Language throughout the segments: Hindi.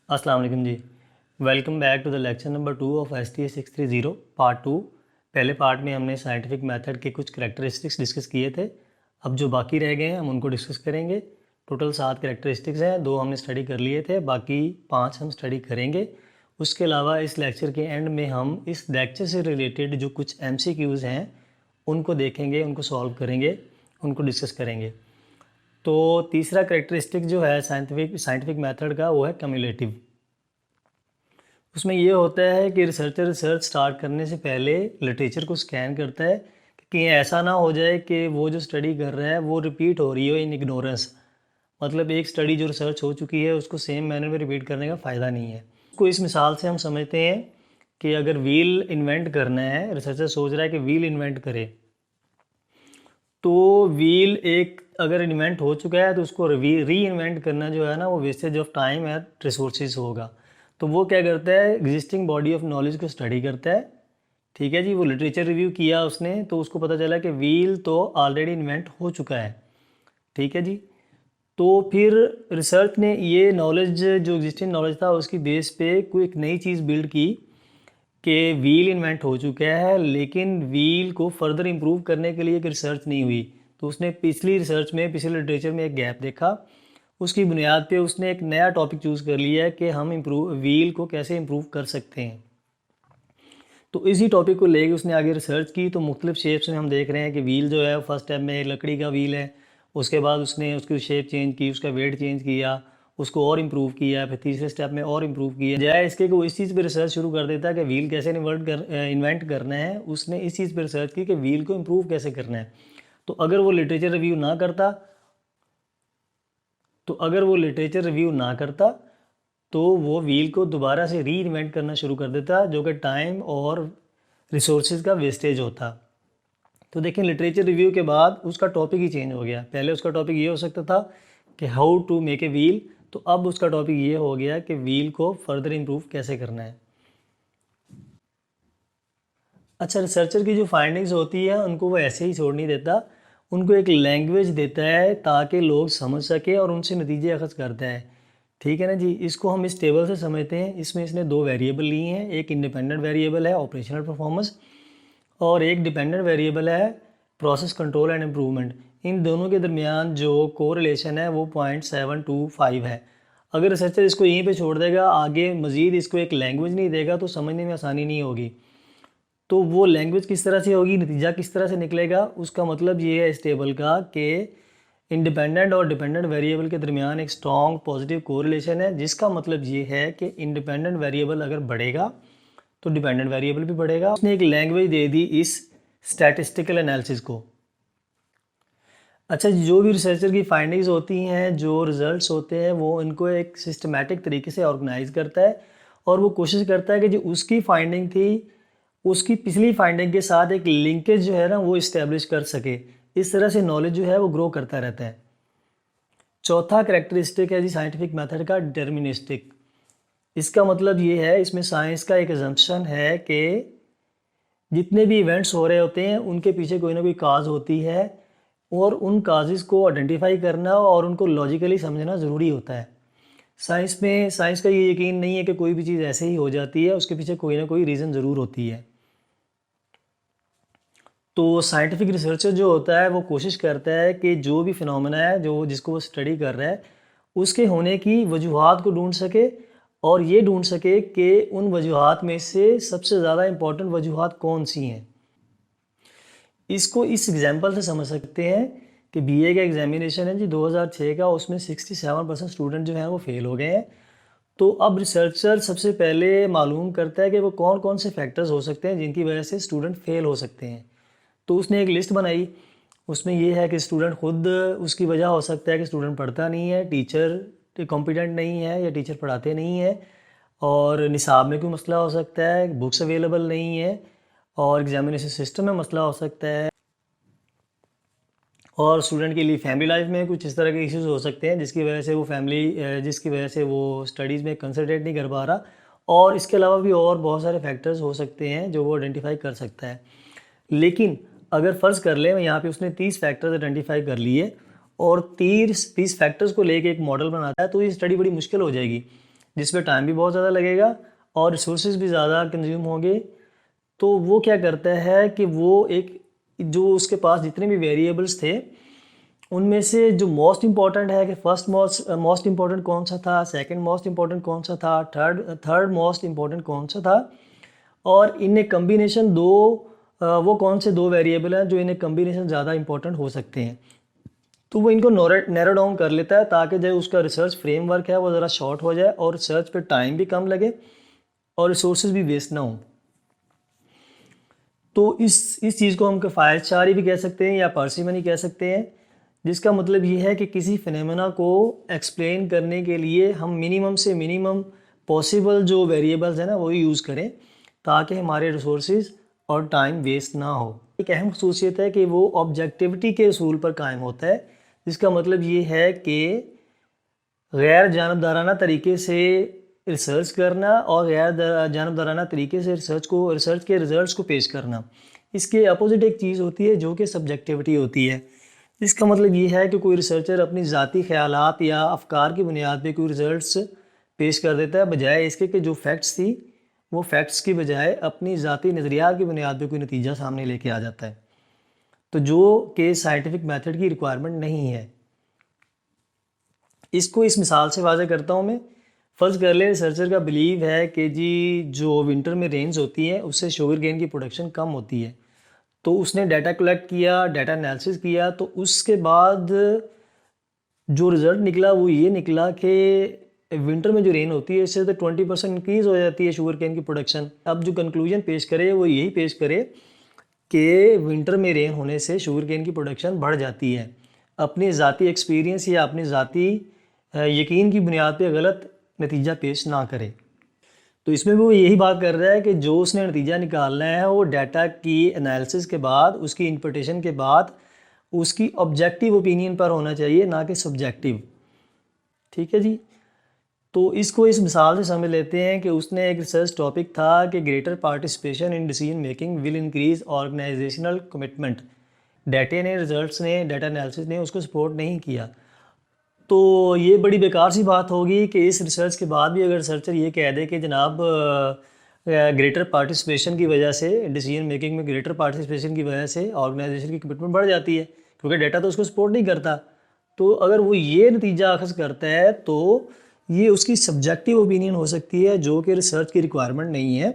अस्सलाम वालेकुम जी। Welcome back to the lecture number 2 of S T 630 part 2। पहले पार्ट में हमने साइंटिफिक मेथड के कुछ करेक्टरिस्टिक्स डिस्कस किए थे। अब जो बाकी रह गए हैं हम उनको डिस्कस करेंगे। टोटल 7 करेक्टरिस्टिक्स हैं, 2 हमने स्टडी कर लिए थे, बाकी 5 हम स्टडी करेंगे। उसके अलावा इस लेक्चर के एंड में हम इस लेक्चर से रिलेटेड जो कुछ MCQs हैं उनको देखेंगे, उनको सॉल्व करेंगे, उनको डिस्कस करेंगे। तो तीसरा करेक्टरिस्टिक जो है साइंटिफिक मेथड का वो है कम्युलेटिव। उसमें ये होता है कि रिसर्चर रिसर्च स्टार्ट करने से पहले लिटरेचर को स्कैन करता है कि कहीं ऐसा ना हो जाए कि वो जो स्टडी कर रहा है वो रिपीट हो रही हो इन इग्नोरेंस। मतलब एक स्टडी जो रिसर्च हो चुकी है उसको सेम मैनर में रिपीट करने का फ़ायदा नहीं है। उसको इस मिसाल से हम समझते हैं कि अगर व्हील इन्वेंट करना है, रिसर्चर सोच रहा है कि व्हील इन्वेंट करे, तो व्हील एक अगर इन्वेंट हो चुका है तो उसको री इन्वेंट करना जो है ना वो wastage of time and resources होगा। तो वो क्या करता है, एग्जिस्टिंग बॉडी ऑफ नॉलेज को स्टडी करता है। ठीक है जी, वो लिटरेचर रिव्यू किया उसने तो उसको पता चला कि व्हील तो ऑलरेडी इन्वेंट हो चुका है। ठीक है जी, तो फिर रिसर्च ने ये नॉलेज जो एग्जिस्टिंग नॉलेज था उसकी बेस पे कोई एक नई चीज़ बिल्ड की कि व्हील इन्वेंट हो चुका है, लेकिन व्हील को फर्दर इम्प्रूव करने के लिए एक रिसर्च नहीं हुई। तो उसने पिछली रिसर्च में, पिछले लिटरेचर में एक गैप देखा, उसकी बुनियाद पे उसने एक नया टॉपिक चूज़ कर लिया है कि हम व्हील को कैसे इम्प्रूव कर सकते हैं। तो इसी टॉपिक को लेके उसने आगे रिसर्च की। तो मुख्तलिफ शेप्स में हम देख रहे हैं कि व्हील जो है फर्स्ट स्टेप में लकड़ी का व्हील है, उसके बाद उसने उसकी शेप चेंज की, उसका वेट चेंज किया, उसको और इम्प्रूव किया, फिर तीसरे स्टेप में और इम्प्रूव किया जाए। इसके वो इस चीज़ पे रिसर्च शुरू कर देता है कि व्हील कैसे इन्वेंट करना है। उसने इस चीज़ पे रिसर्च की कि व्हील को इम्प्रूव कैसे करना है। तो अगर वो लिटरेचर रिव्यू ना करता तो वो व्हील को दोबारा से री इन्वेंट करना शुरू कर देता, जो कि टाइम और रिसोर्सेज का वेस्टेज होता। तो देखिए लिटरेचर रिव्यू के बाद उसका टॉपिक ही चेंज हो गया। पहले उसका टॉपिक ये हो सकता था कि how to make a wheel, तो अब उसका टॉपिक ये हो गया कि व्हील को फर्दर इम्प्रूव कैसे करना है। अच्छा, रिसर्चर की जो फाइंडिंग्स होती है उनको वो ऐसे ही छोड़ नहीं देता, उनको एक लैंग्वेज देता है ताकि लोग समझ सके और उनसे नतीजे अखज़ करता है। ठीक है ना जी, इसको हम इस टेबल से समझते हैं। इसमें इसने 2 वेरिएबल लिए हैं, एक इंडिपेंडेंट वेरिएबल है ऑपरेशनल परफॉर्मेंस और एक डिपेंडेंट वेरिएबल है प्रोसेस कंट्रोल एंड इम्प्रूवमेंट। इन दोनों के दरमियान जो कोरिलेशन है वो 0.725 है। अगर रिसर्चर इसको यहीं पे छोड़ देगा, आगे मज़ीद इसको एक लैंग्वेज नहीं देगा, तो समझने में आसानी नहीं होगी। तो वो लैंग्वेज किस तरह से होगी, नतीजा किस तरह से निकलेगा, उसका मतलब ये है इस टेबल का कि इंडिपेंडेंट और डिपेंडेंट वेरिएबल के दरमियान एक स्ट्रॉन्ग पॉजिटिव कोरिलेशन है, जिसका मतलब ये है कि इंडिपेंडेंट वेरिएबल अगर बढ़ेगा तो डिपेंडेंट वेरिएबल भी बढ़ेगा। उसने एक लैंग्वेज दे दी इस स्टैटिस्टिकल एनालिसिस को। अच्छा, जो भी रिसर्चर की फाइंडिंग्स होती हैं, जो रिजल्ट्स होते हैं, वो इनको एक सिस्टमेटिक तरीके से ऑर्गेनाइज करता है और वो कोशिश करता है कि जो उसकी फाइंडिंग थी उसकी पिछली फाइंडिंग के साथ एक लिंकेज जो है ना वो इस्टेब्लिश कर सके। इस तरह से नॉलेज जो है वो ग्रो करता रहता है। चौथा करेक्टरिस्टिक है जी साइंटिफिक मेथड का, डिटर्मिनिस्टिक। इसका मतलब ये है, इसमें साइंस का एक एजम्पशन है कि जितने भी इवेंट्स हो रहे होते हैं उनके पीछे कोई ना कोई काज होती है और उन काजेज़ को आइडेंटिफाई करना और उनको लॉजिकली समझना ज़रूरी होता है। साइंस का ये यकीन नहीं है कि कोई भी चीज़ ऐसे ही हो जाती है, उसके पीछे कोई ना कोई रीज़न ज़रूर होती है। तो साइंटिफिक रिसर्चर जो होता है वो कोशिश करता है कि जो भी फिनोमेना है जो जिसको वो स्टडी कर रहा है उसके होने की वजूहात को ढूंढ सके और ये ढूंढ सके कि उन वजूहात में से सबसे ज़्यादा इम्पोर्टेंट वजूहात कौन सी हैं। इसको इस एग्जांपल से समझ सकते हैं कि बीए का एग्जामिनेशन है जी 2006 का, उसमें 67% स्टूडेंट जो हैं वो फेल हो गए हैं। तो अब रिसर्चर सबसे पहले मालूम करता है कि वो कौन कौन से फैक्टर्स हो सकते हैं जिनकी वजह से स्टूडेंट फेल हो सकते हैं। तो उसने एक लिस्ट बनाई, उसमें ये है कि स्टूडेंट खुद, उसकी वजह हो सकता है कि स्टूडेंट पढ़ता नहीं है, टीचर कॉम्पिटेंट नहीं है या टीचर पढ़ाते नहीं है, और निसाब में कोई मसला हो सकता है, बुक्स अवेलेबल नहीं है, और एग्जामिनेशन सिस्टम में मसला हो सकता है, और स्टूडेंट के लिए फैमिली लाइफ में कुछ इस तरह के इश्यूज हो सकते हैं जिसकी वजह से वो स्टडीज़ में कंसंट्रेट नहीं कर पा रहा। और इसके अलावा भी और बहुत सारे फैक्टर्स हो सकते हैं जो वो आइडेंटिफाई कर सकता है। लेकिन अगर फ़र्ज़ कर लें यहाँ पे उसने 30 फैक्टर्स आइडेंटिफाई कर लिए और 30 फैक्टर्स को लेके एक मॉडल बनाता है, तो ये स्टडी बड़ी मुश्किल हो जाएगी। जिस पे टाइम भी बहुत ज़्यादा लगेगा और रिसोर्सेज भी ज़्यादा कंज्यूम होंगे। तो वो क्या करता है कि वो एक जो उसके पास जितने भी वेरिएबल्स थे उनमें से जो मोस्ट इम्पॉर्टेंट है कि फर्स्ट मोस्ट इम्पॉर्टेंट कौन सा था, सेकंड मोस्ट इम्पॉर्टेंट कौन सा था, थर्ड मोस्ट इम्पॉर्टेंट कौन सा था, और इनमें कम्बिनेशन वो कौन से दो वेरिएबल हैं जो इन्हें कम्बिनेशन ज़्यादा इंपॉर्टेंट हो सकते हैं। तो वो इनको नैरो डाउन कर लेता है ताकि जो उसका रिसर्च फ्रेमवर्क है वो ज़रा शॉर्ट हो जाए और रिसर्च पे टाइम भी कम लगे और रिसोर्सेज भी वेस्ट ना हो। तो इस चीज़ को हम किफ़ायतशारी भी कह सकते हैं या पार्सिमनी कह सकते हैं, जिसका मतलब ये है कि किसी फिनोमेना को एक्सप्लेन करने के लिए हम मिनिमम से मिनिमम पॉसिबल जो वेरिएबल्स हैं ना वो यूज़ करें ताकि हमारे रिसोर्सेज और टाइम वेस्ट ना हो। एक अहम खसूसियत है कि वो ऑब्जेक्टिविटी के असूल पर कायम होता है, जिसका मतलब ये है कि गैर जानबदाराना तरीके से रिसर्च करना और गैर जानबदाराना तरीके से रिसर्च के रिजल्ट्स को पेश करना। इसके अपोजिट एक चीज़ होती है जो कि सब्जेक्टिविटी होती है। इसका मतलब ये है कि कोई रिसर्चर अपनी ज़ाती ख्यालात या अफकार की बुनियाद पे कोई रिजल्ट्स पेश कर देता है, बजाय इसके कि जो फैक्ट्स थी वो फैक्ट्स की बजाय अपनी ज़ाती नज़रियात की बुनियाद पे कोई नतीजा सामने लेके आ जाता है, तो जो कि साइंटिफिक मेथड की रिक्वायरमेंट नहीं है। इसको इस मिसाल से वाज़े करता हूँ मैं। फ़र्ज़ कर ले रिसर्चर का बिलीव है कि जी जो विंटर में रेंज होती है उससे शुगर केन की प्रोडक्शन कम होती है। तो उसने डाटा कलेक्ट किया, डाटा एनालिसिस किया, तो उसके बाद जो रिज़ल्ट निकला वो ये निकला कि विंटर में जो रेन होती है इससे तो 20% इंक्रीज़ हो जाती है शुगर केन की प्रोडक्शन। अब जो कंक्लूजन पेश करे वो यही पेश करे कि विंटर में रेन होने से शुगर केन की प्रोडक्शन बढ़ जाती है। अपनी ज़ाती एक्सपीरियंस या अपनी ज़ाती यकीन की बुनियाद पे गलत नतीजा पेश ना करे। तो इसमें भी वो यही बात कर रहा है कि जो उसने नतीजा निकालना है वो डाटा की एनालिसिस के बाद, उसकी इंटरप्रिटेशन के बाद उसकी ऑब्जेक्टिव ओपिनियन पर होना चाहिए, ना कि सब्जेक्टिव। ठीक है जी। तो इसको इस मिसाल से समझ लेते हैं कि उसने एक रिसर्च टॉपिक था कि greater participation in decision making will increase organisational commitment. Data analysis ने उसको सपोर्ट नहीं किया। तो ये बड़ी बेकार सी बात होगी कि इस रिसर्च के बाद भी अगर रिसर्चर ये कह दे कि जनाब ग्रेटर पार्टिसिपेशन की वजह से डिसीजन मेकिंग में ग्रेटर पार्टिसिपेशन की वजह से ऑर्गेनाइजेशन की कमिटमेंट बढ़ जाती है, क्योंकि डाटा तो उसको सपोर्ट नहीं करता। तो अगर वो ये नतीजा अखज़ करता है तो ये उसकी सब्जेक्टिव ओपिनियन हो सकती है जो कि रिसर्च की रिक्वायरमेंट नहीं है।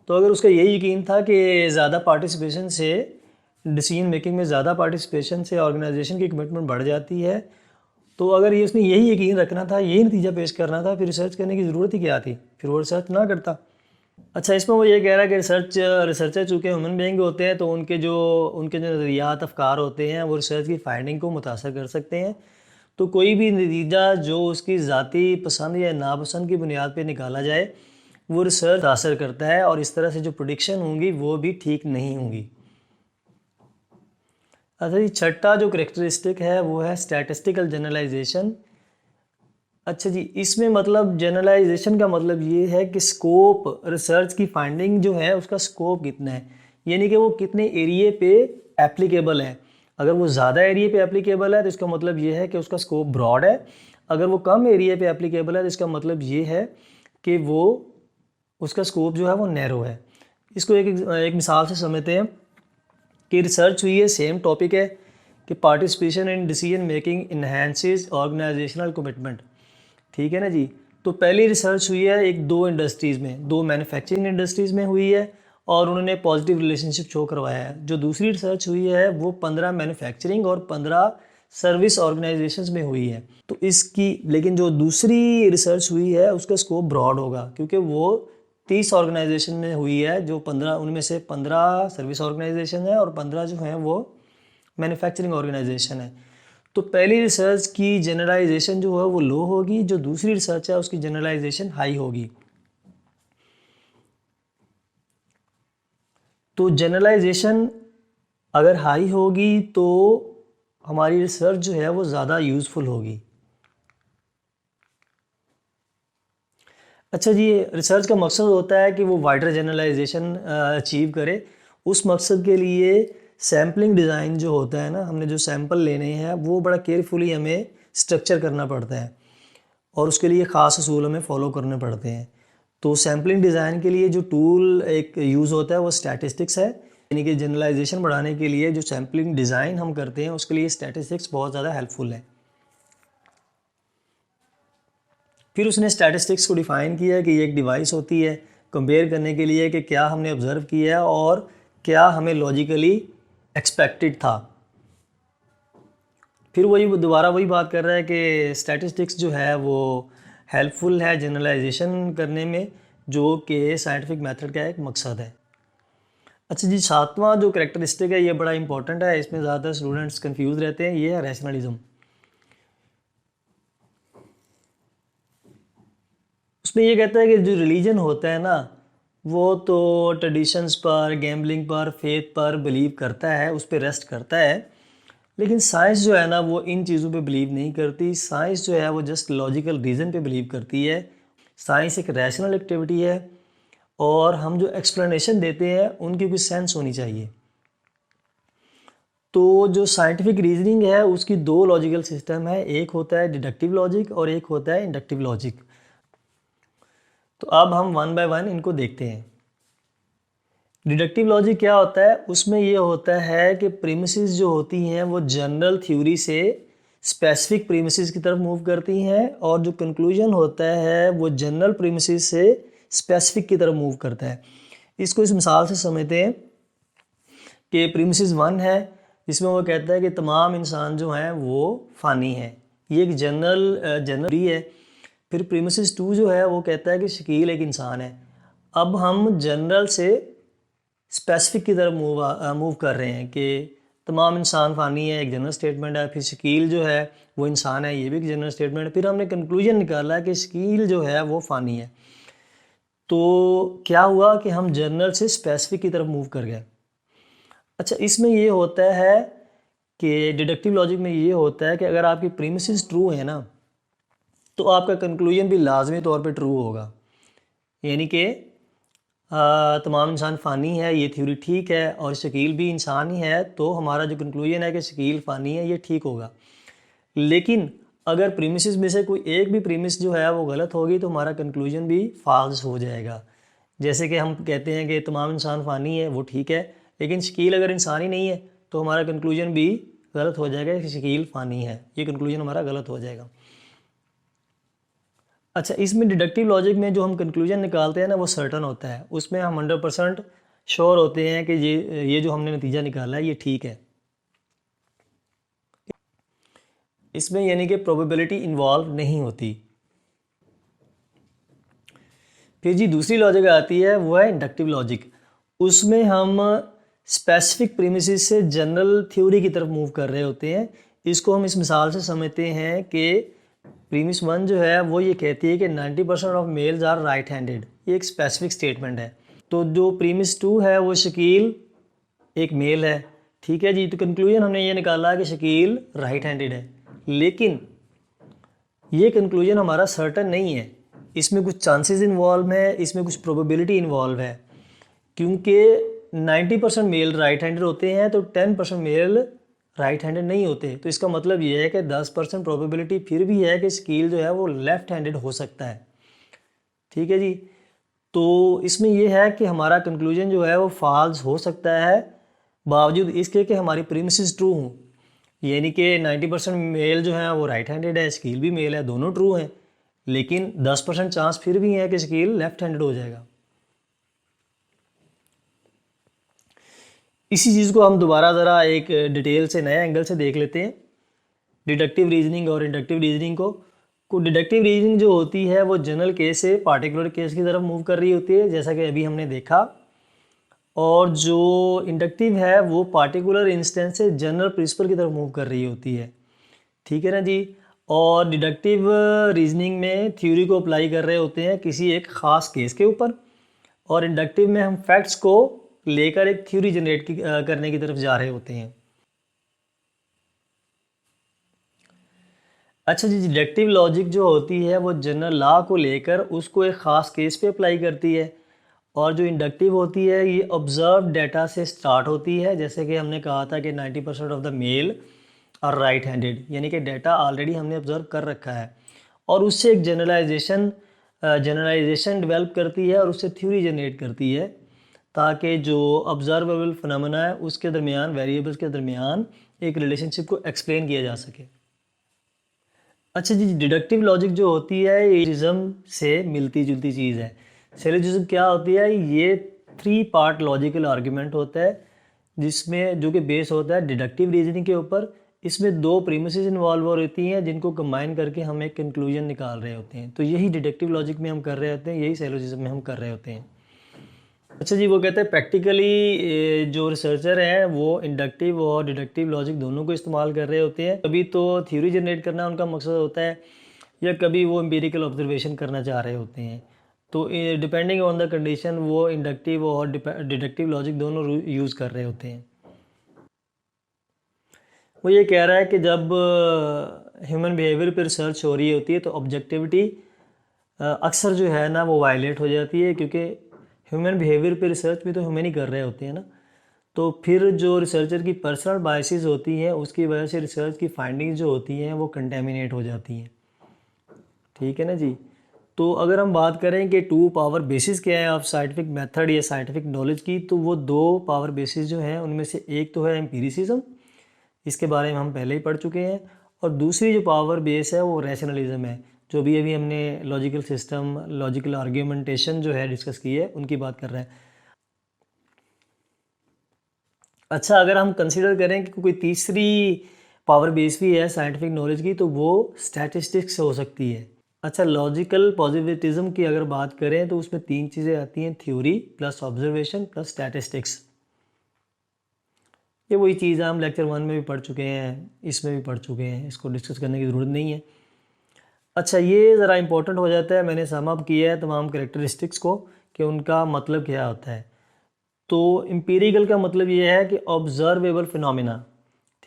तो अगर उसका यही यकीन था कि ज़्यादा पार्टिसिपेशन से डिसीजन मेकिंग में ज़्यादा पार्टिसिपेशन से ऑर्गेनाइजेशन की कमिटमेंट बढ़ जाती है, तो अगर ये उसने यही यकीन रखना था, यही नतीजा पेश करना था, फिर रिसर्च करने की ज़रूरत ही क्या थी, फिर वो रिसर्च ना करता। अच्छा, इसमें वो ये कह रहा है कि रिसर्चर चूँकि ह्यूमन बीइंग होते हैं तो उनके जो नज़रियात अफकार होते हैं वो रिसर्च की फाइंडिंग को मुतासर कर सकते हैं। तो कोई भी नतीजा जो उसकी ज़ाती पसंद या नापसंद की बुनियाद पर निकाला जाए वो रिसर्च मुतासर करता है और इस तरह से जो प्रेडिक्शन होंगी वो भी ठीक नहीं होंगी। अच्छा जी, छठा जो करेक्टरिस्टिक है वो है स्टैटिस्टिकल जनरलाइजेशन। अच्छा जी, इसमें मतलब जनरलाइजेशन का मतलब ये है कि स्कोप, रिसर्च की फाइंडिंग जो है उसका स्कोप कितना है, यानी कि वो कितने एरिए पे एप्लीकेबल है। अगर वो ज़्यादा एरिए पे एप्लीकेबल है तो इसका मतलब ये है कि उसका स्कोप ब्रॉड है। अगर वो कम एरिए पे एप्लीकेबल है तो इसका मतलब ये है कि वो उसका स्कोप जो है वो नैरो है। इसको एक मिसाल से समझते हैं कि रिसर्च हुई है, सेम टॉपिक है कि participation in decision making enhances organisational commitment. ठीक है ना जी। तो पहली रिसर्च हुई है दो इंडस्ट्रीज़ में, दो मैन्युफैक्चरिंग इंडस्ट्रीज़ में हुई है और उन्होंने पॉजिटिव रिलेशनशिप शो करवाया है। जो दूसरी रिसर्च हुई है वो 15 मैन्युफैक्चरिंग और 15 सर्विस ऑर्गेनाइजेशंस में हुई है। तो लेकिन जो दूसरी रिसर्च हुई है उसका स्कोप ब्रॉड होगा, क्योंकि वो 30 ऑर्गेनाइजेशन में हुई है, जो 15 उनमें से 15 सर्विस ऑर्गेनाइजेशन है और 15 जो हैं वो मैन्युफैक्चरिंग ऑर्गेनाइजेशन है। तो पहली रिसर्च की जनरलाइजेशन जो है वो लो होगी, जो दूसरी रिसर्च है उसकी जनरलाइजेशन हाई होगी। तो जनरलाइजेशन अगर हाई होगी तो हमारी रिसर्च जो है वो ज़्यादा यूज़फुल होगी। अच्छा जी, रिसर्च का मकसद होता है कि वो वाइडर जनरलाइजेशन अचीव करे। उस मकसद के लिए सैम्पलिंग डिज़ाइन जो होता है ना, हमने जो सैंपल लेने हैं वो बड़ा केयरफुली हमें स्ट्रक्चर करना पड़ता है। और उसके लिए ख़ास असूल हमें फॉलो करने पड़ते हैं। तो सैम्पलिंग डिज़ाइन के लिए जो टूल एक यूज़ होता है वो स्टैटिस्टिक्स है, यानी कि जनरलाइजेशन बढ़ाने के लिए जो सैम्पलिंग डिज़ाइन हम करते हैं उसके लिए स्टैटिस्टिक्स बहुत ज़्यादा हेल्पफुल है। फिर उसने स्टैटिस्टिक्स को डिफ़ाइन किया कि ये एक डिवाइस होती है कंपेयर करने के लिए कि क्या हमने ऑब्ज़र्व किया है और क्या हमें लॉजिकली एक्सपेक्टेड था। फिर दोबारा वही बात कर रहा है कि स्टैटिस्टिक्स जो है वो हेल्पफुल है जनरलाइजेशन करने में, जो कि साइंटिफिक मेथड का एक मकसद है। अच्छा जी, 7वां जो करेक्टरिस्टिक है ये बड़ा इंपॉर्टेंट है, इसमें ज़्यादातर स्टूडेंट्स कंफ्यूज रहते हैं, ये है रैशनलिज्म। उसमें ये कहता है कि जो रिलीजन होता है ना वो तो ट्रेडिशंस पर, गैम्बलिंग पर, फेथ पर बिलीव करता है, उस पर रेस्ट करता है, लेकिन साइंस जो है ना वो इन चीज़ों पे बिलीव नहीं करती। साइंस जो है वो जस्ट लॉजिकल रीज़न पे बिलीव करती है। साइंस एक रैशनल एक्टिविटी है और हम जो एक्सप्लेनेशन देते हैं उनकी कुछ सेंस होनी चाहिए। तो जो साइंटिफिक रीजनिंग है उसकी दो लॉजिकल सिस्टम है, एक होता है डिडक्टिव लॉजिक और एक होता है इंडक्टिव लॉजिक। तो अब हम वन बाय वन इनको देखते हैं। डिडक्टिव लॉजिक क्या होता है? उसमें ये होता है कि प्रीमिसेस जो होती हैं वो जनरल थ्योरी से स्पेसिफिक प्रीमिसेस की तरफ मूव करती हैं और जो कंक्लूजन होता है वो जनरल प्रीमिसेस से स्पेसिफिक की तरफ मूव करता है। इसको इस मिसाल से समझते हैं कि प्रीमिसेस 1 है जिसमें वो कहता है कि तमाम इंसान जो हैं वो फ़ानी हैं, ये एक जनरल है। फिर प्रीमिसेस 2 जो है वो कहता है कि शकील एक इंसान है। अब हम जनरल से स्पेसिफिक की तरफ मूव कर रहे हैं कि तमाम इंसान फ़ानी है, एक जनरल स्टेटमेंट है। फिर शकील जो है वो इंसान है, ये भी एक जनरल स्टेटमेंट है। फिर हमने कंक्लूजन निकाला कि शकील जो है वो फ़ानी है। तो क्या हुआ कि हम जनरल से स्पेसिफिक की तरफ मूव कर गए। अच्छा, इसमें ये होता है कि डिडक्टिव लॉजिक में ये होता है कि अगर आपकी प्रीमिसेस ट्रू है ना तो आपका कंक्लूजन भी लाजमी तौर पे ट्रू होगा, यानी कि तमाम इंसान फ़ानी है, ये थ्योरी ठीक है और शकील भी इंसान ही है, तो हमारा जो कंक्लूजन है कि शकील फ़ानी है ये ठीक होगा। लेकिन अगर प्रीमिसेस में से कोई एक भी प्रीमिस जो है वो गलत होगी तो हमारा कंक्लूजन भी फाल्स हो जाएगा। जैसे कि हम कहते हैं कि तमाम इंसान फ़ानी है, वो ठीक है, लेकिन शकील अगर इंसान ही नहीं है तो हमारा कंक्लूजन भी गलत हो जाएगा कि शकील फ़ानी है, ये कंक्लूजन हमारा गलत हो जाएगा। अच्छा, इसमें डिडक्टिव लॉजिक में जो हम कंक्लूजन निकालते हैं ना वो सर्टन होता है, उसमें हम 100% श्योर होते हैं कि ये जो हमने नतीजा निकाला है ये ठीक है। इसमें यानी कि प्रोबेबिलिटी इन्वॉल्व नहीं होती। फिर जी दूसरी लॉजिक आती है वो है इंडक्टिव लॉजिक। उसमें हम स्पेसिफिक प्रीमिसेस से जनरल थ्योरी की तरफ मूव कर रहे होते हैं। इसको हम इस मिसाल से समझते हैं कि प्रीमिस 1 जो है वो ये कहती है कि 90% of males are right handed, ये एक स्पेसिफिक स्टेटमेंट है। तो जो प्रीमिस 2 है वो शकील एक मेल है, ठीक है जी। तो कंक्लूजन हमने ये निकाला कि शकील राइट हैंडेड है, लेकिन ये कंक्लूजन हमारा सर्टन नहीं है, इसमें कुछ चांसेस इन्वॉल्व है, इसमें कुछ प्रोबेबिलिटी इन्वॉल्व है। क्योंकि 90% मेल राइट हैंडेड होते हैं तो 10% मेल राइट हैंडेड नहीं होते। तो इसका मतलब ये है कि 10% प्रोबेबिलिटी फिर भी है कि शकील जो है वो लेफ़्ट हैंडेड हो सकता है, ठीक है जी। तो इसमें यह है कि हमारा कंक्लूजन जो है वो फॉल्स हो सकता है बावजूद इसके कि हमारी प्रीमिसेस ट्रू हों, यानी कि 90% मेल जो है वो राइट हैंडेड है, शकील भी मेल है, दोनों ट्रू हैं, लेकिन 10% चांस फिर भी है कि शकील लेफ़्ट हैंडेड हो जाएगा। इसी चीज़ को हम दोबारा ज़रा एक डिटेल से नए एंगल से देख लेते हैं, डिडक्टिव रीजनिंग और इंडक्टिव रीजनिंग को डिडक्टिव रीजनिंग जो होती है वो जनरल केस से पार्टिकुलर केस की तरफ मूव कर रही होती है, जैसा कि अभी हमने देखा। और जो इंडक्टिव है वो पार्टिकुलर इंस्टेंस से जनरल प्रिंसिपल की तरफ मूव कर रही होती है, ठीक है ना जी। और डिडक्टिव रीजनिंग में थ्योरी को अप्लाई कर रहे होते हैं किसी एक ख़ास केस के ऊपर, और इंडक्टिव में हम फैक्ट्स को लेकर एक थ्योरी जनरेट करने की तरफ जा रहे होते हैं। अच्छा जी, डिडक्टिव लॉजिक जो होती है वो जनरल लॉ को लेकर उसको एक ख़ास केस पे अप्लाई करती है, और जो इंडक्टिव होती है ये ऑब्जर्व डाटा से स्टार्ट होती है। जैसे कि हमने कहा था कि 90% ऑफ द मेल और राइट हैंडेड, यानी कि डाटा ऑलरेडी हमने ऑब्जर्व कर रखा है, और उससे एक जनरलाइजेशन डेवलप करती है और उससे थ्योरी जनरेट करती है, ताकि जो ऑब्जर्वेबल फिनोमेना है उसके दरमियान, वेरिएबल्स के दरमियान एक रिलेशनशिप को एक्सप्लेन किया जा सके। अच्छा जी, डिडक्टिव लॉजिक जो होती है ये सिलोजिज्म से मिलती जुलती चीज़ है। सिलोजिज्म क्या होती है? ये 3 पार्ट लॉजिकल आर्ग्यूमेंट होता है, जिसमें जो कि बेस होता है डिडक्टिव रीजनिंग के ऊपर। इसमें 2 प्रीमिसेस इन्वॉल्व हो रहती हैं जिनको कंबाइन करके हम एक कंक्लूजन निकाल रहे होते हैं। तो यही डिडक्टिव लॉजिक में हम कर रहे होते हैं, यही सिलोजिज्म में हम कर रहे होते हैं। अच्छा जी, वो कहते हैं प्रैक्टिकली जो रिसर्चर हैं वो इंडक्टिव और डिडक्टिव लॉजिक दोनों को इस्तेमाल कर रहे होते हैं। कभी तो थ्योरी जनरेट करना उनका मकसद होता है, या कभी वो एम्पिरिकल ऑब्जर्वेशन करना चाह रहे होते हैं। तो डिपेंडिंग ऑन द कंडीशन वो इंडक्टिव और डिडक्टिव लॉजिक दोनों यूज़ कर रहे होते हैं। वो ये कह रहा है कि जब ह्यूमन बिहेवियर पर रिसर्च हो रही होती है तो ऑब्जेक्टिविटी अक्सर जो है ना वो वायलेट हो जाती है, क्योंकि ह्यूमन बिहेवियर पे रिसर्च भी तो ह्यूमन ही कर रहे होते हैं ना। तो फिर जो रिसर्चर की पर्सनल बायसेस होती हैं उसकी वजह से रिसर्च की फाइंडिंग्स जो होती हैं वो कंटेमिनेट हो जाती हैं। ठीक है ना जी। तो अगर हम बात करें कि 2 पावर बेसिस क्या है ऑफ साइंटिफिक मेथड या साइंटिफिक नॉलेज की, तो वो 2 पावर बेसिस जो हैं उनमें से एक तो है एम्पिरिसिज्म, इसके बारे में हम पहले ही पढ़ चुके हैं, और दूसरी जो पावर बेस है वो रैशनलिज्म है, जो भी अभी हमने लॉजिकल सिस्टम, लॉजिकल आर्ग्यूमेंटेशन जो है डिस्कस की है उनकी बात कर रहे हैं। अच्छा, अगर हम कंसिडर करें कि कोई तीसरी पावर बेस भी है साइंटिफिक नॉलेज की, तो वो स्टैटिस्टिक्स हो सकती है। अच्छा, लॉजिकल पॉजिटिविज्म की अगर बात करें तो उसमें 3 चीज़ें आती हैं, theory plus observation plus statistics. ये वही चीज़ हम लेक्चर 1 में भी पढ़ चुके हैं, इसमें भी पढ़ चुके हैं, इसको डिस्कस करने की ज़रूरत नहीं है। अच्छा, ये ज़रा इंपॉर्टेंट हो जाता है, मैंने सम अप किया है तमाम कैरेक्टरिस्टिक्स को कि उनका मतलब क्या होता है। तो एम्पिरिकल का मतलब ये है कि ऑब्जर्वेबल फिनोमिना,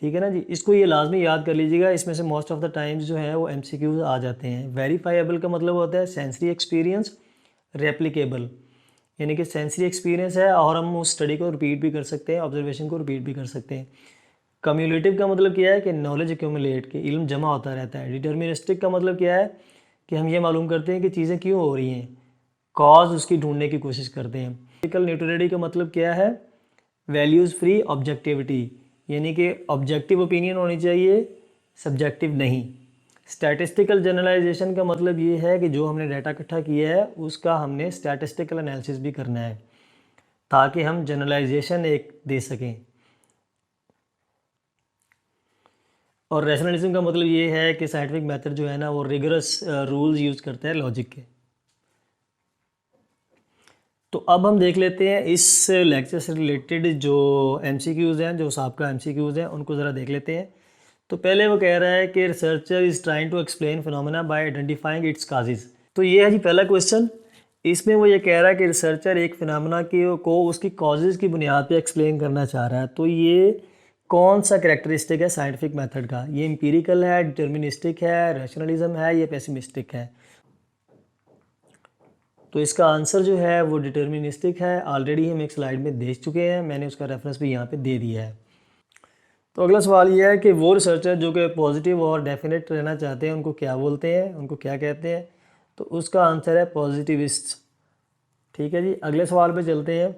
ठीक है ना जी। इसको ये लाजमी याद कर लीजिएगा, इसमें से मोस्ट ऑफ द टाइम्स जो है वो MCQs आ जाते हैं। वेरीफाइबल का मतलब होता है सेंसरी एक्सपीरियंस, रेप्लिकेबल यानी कि सेंसरी एक्सपीरियंस है और हम उस स्टडी को रिपीट भी कर सकते हैं, ऑब्जर्वेशन को रिपीट भी कर सकते हैं। कम्युलेटिव का मतलब क्या है कि नॉलेज एक्यूमुलेट के इल्म जमा होता रहता है। डिटर्मिनिस्टिक का मतलब क्या है कि हम ये मालूम करते हैं कि चीज़ें क्यों हो रही हैं, कॉज उसकी ढूंढने की कोशिश करते हैं। प्रैक्टिकल न्यूट्रलिटी का मतलब क्या है? वैल्यूज़ फ्री ऑब्जेक्टिविटी, यानी कि ऑब्जेक्टिव ओपिनियन होनी चाहिए, सब्जेक्टिव नहीं। स्टैटिस्टिकल जनरलाइजेशन का मतलब ये है कि जो हमने डाटा इकट्ठा किया है उसका हमने स्टैटिस्टिकल एनालिसिस भी करना है, ताकि हम जनरलाइजेशन एक दे सकें। और रैशनलिज्म का मतलब ये है कि साइंटिफिक मेथड जो है ना वो रिगरस रूल्स यूज़ करता है लॉजिक के। तो अब हम देख लेते हैं इस लेक्चर से रिलेटेड जो MCQs हैं, जो आपका MCQs हैं उनको ज़रा देख लेते हैं। तो पहले वो कह रहा है कि researcher is trying to explain phenomena by identifying its causes. तो ये है जी पहला क्वेश्चन। इसमें वो ये कह रहा है कि रिसर्चर एक फिनोमेना को उसकी कॉजेज़ की बुनियाद पे एक्सप्लेन करना चाह रहा है। तो ये कौन सा कैरेक्टरिस्टिक है साइंटिफिक मेथड का? ये एम्पिरिकल है, डिटर्मिनिस्टिक है, रैशनलिज्म है, या पेसिमिस्टिक है? तो इसका आंसर जो है वो डिटर्मिनिस्टिक है। ऑलरेडी हम एक स्लाइड में देख चुके हैं, मैंने उसका रेफरेंस भी यहाँ पे दे दिया है। तो अगला सवाल ये है कि वो रिसर्चर जो कि पॉजिटिव और डेफिनेट रहना चाहते हैं उनको क्या बोलते हैं, उनको क्या कहते हैं? तो उसका आंसर है पॉजिटिविस्ट। ठीक है जी, अगले सवाल पे चलते हैं।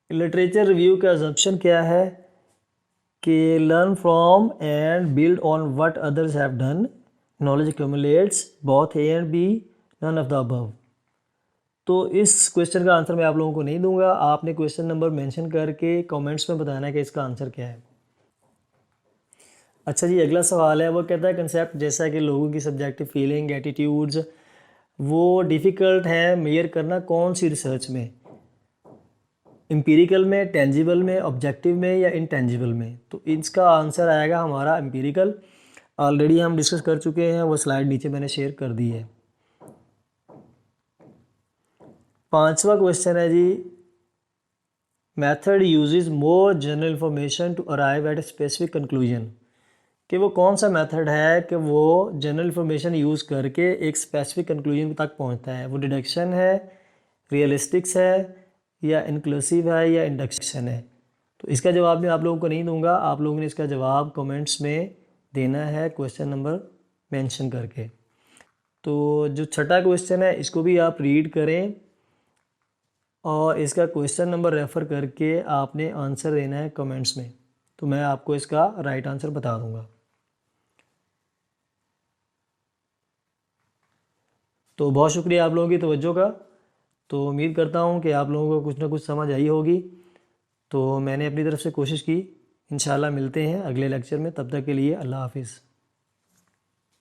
लिटरेचर रिव्यू का अजम्पशन क्या है कि learn from and build on what others have done, knowledge accumulates both A and B, none of the above. तो इस क्वेश्चन का आंसर मैं आप लोगों को नहीं दूंगा, आपने क्वेश्चन नंबर मेंशन करके कमेंट्स में बताना है कि इसका आंसर क्या है। अच्छा जी, अगला सवाल है, वो कहता है कंसेप्ट जैसा कि लोगों की सब्जेक्टिव फीलिंग, एटीट्यूड्स, वो डिफ़िकल्ट है मेयर करना कौन सी रिसर्च में? एम्पिरिकल में, टेंजिबल में, ऑब्जेक्टिव में, या इनटेंजिबल में? तो इसका आंसर आएगा हमारा एम्पिरिकल। ऑलरेडी हम डिस्कस कर चुके हैं, वो स्लाइड नीचे मैंने शेयर कर दी है। 5वां क्वेश्चन है जी, method uses more general information to arrive at a specific conclusion. कि वो कौन सा मेथड है कि वो जनरल इंफॉर्मेशन यूज़ करके एक स्पेसिफिक कंक्लूजन तक पहुंचता है? वो डिडक्शन है, रियलिस्टिक्स है, या इंक्लूसिव है, या इंडक्शन है? तो इसका जवाब मैं आप लोगों को नहीं दूंगा, आप लोगों ने इसका जवाब कमेंट्स में देना है क्वेश्चन नंबर मेंशन करके। तो जो छठा क्वेश्चन है इसको भी आप रीड करें और इसका क्वेश्चन नंबर रेफ़र करके आपने आंसर देना है कमेंट्स में, तो मैं आपको इसका राइट आंसर बता दूंगा। तो बहुत शुक्रिया आप लोगों की तवज्जो का। तो उम्मीद करता हूँ कि आप लोगों को कुछ ना कुछ समझ आई होगी। तो मैंने अपनी तरफ से कोशिश की। इंशाल्लाह मिलते हैं अगले लेक्चर में, तब तक के लिए अल्लाह हाफिज़।